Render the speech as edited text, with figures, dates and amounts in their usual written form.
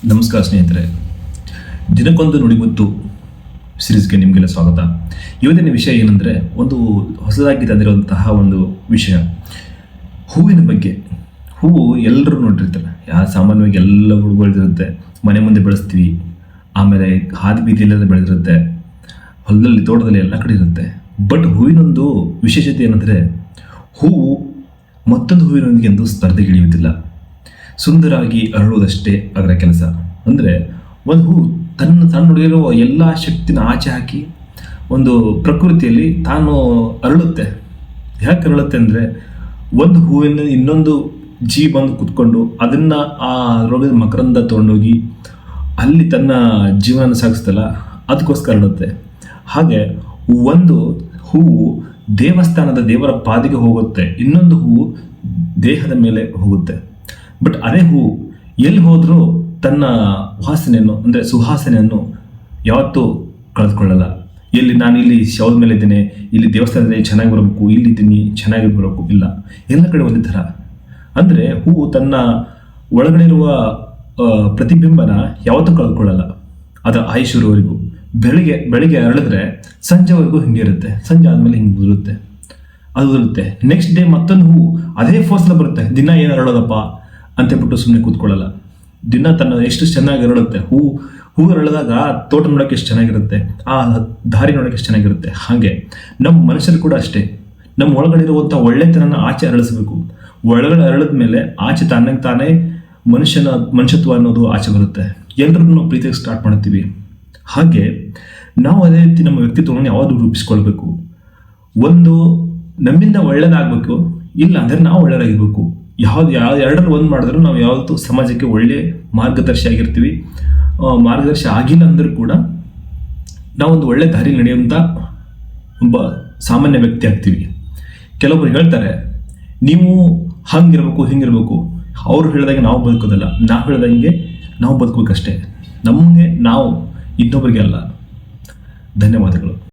ನಮಸ್ಕಾರ ಸ್ನೇಹಿತರೆ, ದಿನಕ್ಕೊಂದು ನುಡಿಮುತ್ತು ಸಿರೀಸ್ಗೆ ನಿಮಗೆಲ್ಲ ಸ್ವಾಗತ. ಇವತ್ತಿನ ವಿಷಯ ಏನಂದರೆ, ಒಂದು ಹೊಸದಾಗಿ ತಂದಿರುವಂತಹ ಒಂದು ವಿಷಯ ಹೂವಿನ ಬಗ್ಗೆ. ಹೂವು ಎಲ್ಲರೂ ನೋಡಿರ್ತಾರೆ, ಸಾಮಾನ್ಯವಾಗಿ ಎಲ್ಲ ಹೂವು ಬೆಳೆದಿರುತ್ತೆ, ಮನೆ ಮುಂದೆ ಬೆಳೆಸ್ತೀವಿ, ಆಮೇಲೆ ಹಾದಿ ಬೀದಿಯಲ್ಲೆಲ್ಲ ಬೆಳೆದಿರುತ್ತೆ, ಹೊಲದಲ್ಲಿ ತೋಟದಲ್ಲಿ ಎಲ್ಲ ಕಡೆ ಇರುತ್ತೆ. ಬಟ್ ಹೂವಿನೊಂದು ವಿಶೇಷತೆ ಏನಂದರೆ, ಹೂವು ಮತ್ತೊಂದು ಹೂವಿನೊಂದಿಗೆ ಎಂದು ಸ್ಪರ್ಧೆಗಿಳಿಯುವುದಿಲ್ಲ. ಸುಂದರವಾಗಿ ಅರಳುವುದಷ್ಟೇ ಅದರ ಕೆಲಸ. ಅಂದರೆ ಒಂದು ಹೂ ತನ್ನೊಳಗಿರುವ ಎಲ್ಲ ಶಕ್ತಿನ ಆಚೆ ಹಾಕಿ ಒಂದು ಪ್ರಕೃತಿಯಲ್ಲಿ ತಾನು ಅರಳುತ್ತೆ. ಯಾಕೆ ಅರಳುತ್ತೆ ಅಂದರೆ, ಒಂದು ಹೂವಿನ ಇನ್ನೊಂದು ಜೀವಿ ಬಂದು ಕುತ್ಕೊಂಡು ಅದನ್ನು ಆ ರೋಗದ ಮಕರಂದ ತೊಗೊಂಡೋಗಿ ಅಲ್ಲಿ ತನ್ನ ಜೀವನ ಸಾಗಿಸ್ತಲ್ಲ, ಅದಕ್ಕೋಸ್ಕರ ಅರಳುತ್ತೆ. ಹಾಗೆ ಒಂದು ಹೂವು ದೇವಸ್ಥಾನದ ದೇವರ ಪಾದಿಗೆ ಹೋಗುತ್ತೆ, ಇನ್ನೊಂದು ಹೂವು ದೇಹದ ಮೇಲೆ ಹೋಗುತ್ತೆ. ಬಟ್ ಅದೇ ಹೂವು ಎಲ್ಲಿ ಹೋದರೂ ತನ್ನ ವಾಸನೆಯನ್ನು ಅಂದರೆ ಸುವಾಸನೆಯನ್ನು ಯಾವತ್ತೂ ಕಳೆದುಕೊಳ್ಳಲ್ಲ. ನಾನು ಇಲ್ಲಿ ಶವದ ಮೇಲೆ ಇದ್ದೇನೆ, ಇಲ್ಲಿ ದೇವಸ್ಥಾನದಲ್ಲಿ ಚೆನ್ನಾಗಿ ಬರಬೇಕು, ಇಲ್ಲಿದ್ದೀನಿ ಚೆನ್ನಾಗಿ ಬರಬೇಕು, ಇಲ್ಲ, ಎಲ್ಲ ಕಡೆ ಒಂದೇ ಥರ. ಅಂದರೆ ಹೂವು ತನ್ನ ಒಳಗಡೆ ಇರುವ ಪ್ರತಿಬಿಂಬನ ಯಾವತ್ತೂ ಕಳೆದುಕೊಳ್ಳಲ್ಲ ಅದರ ಆಯುಷ್ಯವರೆಗೂ. ಬೆಳಿಗ್ಗೆ ಅರಳಿದ್ರೆ ಸಂಜೆವರೆಗೂ ಹಿಂಗೆ ಇರುತ್ತೆ, ಸಂಜೆ ಆದಮೇಲೆ ಹಿಂಗೆ ಅದು ಉದುರುತ್ತೆ. ನೆಕ್ಸ್ಟ್ ಡೇ ಮತ್ತೊಂದು ಹೂವು ಅದೇ ಫೋರ್ಸ್ಲ ಬರುತ್ತೆ. ದಿನ ಏನು ಅರಳೋದಪ್ಪ ಅಂತೇಳ್ಬಿಟ್ಟು ಸುಮ್ಮನೆ ಕೂತ್ಕೊಳ್ಳಲ್ಲ. ದಿನ ತನ್ನ ಎಷ್ಟು ಚೆನ್ನಾಗಿ ಅರಳುತ್ತೆ. ಹೂವು ಅರಳಿದಾಗ ತೋಟ ನೋಡೋಕೆ ಎಷ್ಟು ಚೆನ್ನಾಗಿರುತ್ತೆ, ಆ ದಾರಿ ನೋಡೋಕೆ ಎಷ್ಟು ಚೆನ್ನಾಗಿರುತ್ತೆ. ಹಾಗೆ ನಮ್ಮ ಮನುಷ್ಯರು ಕೂಡ ಅಷ್ಟೇ, ನಮ್ಮ ಒಳಗಡೆ ಇರುವಂಥ ಒಳ್ಳೆತನನ ಆಚೆ ಅರಳಿಸ್ಬೇಕು. ಒಳಗಡೆ ಅರಳಿದ ಮೇಲೆ ಆಚೆ ತಾನೇ ಮನುಷ್ಯತ್ವ ಅನ್ನೋದು ಆಚೆ ಬರುತ್ತೆ. ಎಲ್ಲರನ್ನು ನಾವು ಪ್ರೀತಿಗೆ ಸ್ಟಾರ್ಟ್ ಮಾಡ್ತೀವಿ. ಹಾಗೆ ನಾವು ಅದೇ ರೀತಿ ನಮ್ಮ ವ್ಯಕ್ತಿತ್ವವನ್ನು ಯಾವುದು ರೂಪಿಸ್ಕೊಳ್ಬೇಕು. ಒಂದು ನಮ್ಮಿಂದ ಒಳ್ಳೇದಾಗಬೇಕು, ಇಲ್ಲ ಅಂದರೆ ನಾವು ಒಳ್ಳೆಯದಾಗಿರ್ಬೇಕು. ಯಾವ್ದು ಎರಡರಲ್ಲಿ ಒಂದು ಮಾಡಿದ್ರು ನಾವು ಯಾವತ್ತೂ ಸಮಾಜಕ್ಕೆ ಒಳ್ಳೆ ಮಾರ್ಗದರ್ಶಿ ಆಗಿರ್ತೀವಿ. ಮಾರ್ಗದರ್ಶಿ ಆಗಿಲ್ಲ ಅಂದರೂ ಕೂಡ ನಾವೊಂದು ಒಳ್ಳೆ ದಾರಿ ನಡೆಯುವಂಥ ಒಬ್ಬ ಸಾಮಾನ್ಯ ವ್ಯಕ್ತಿ ಆಗ್ತೀವಿ. ಕೆಲವೊಬ್ರು ಹೇಳ್ತಾರೆ, ನೀವು ಹಿಂಗಿರ್ಬೇಕು. ಅವ್ರು ಹೇಳಿದಾಗೆ ನಾವು ಬದುಕೋದಲ್ಲ, ನಾವು ಹೇಳಿದಂಗೆ ನಾವು ಬದುಕಬೇಕಷ್ಟೇ. ನಮಗೆ ನಾವು, ಇನ್ನೊಬ್ಬರಿಗೆ ಅಲ್ಲ. ಧನ್ಯವಾದಗಳು.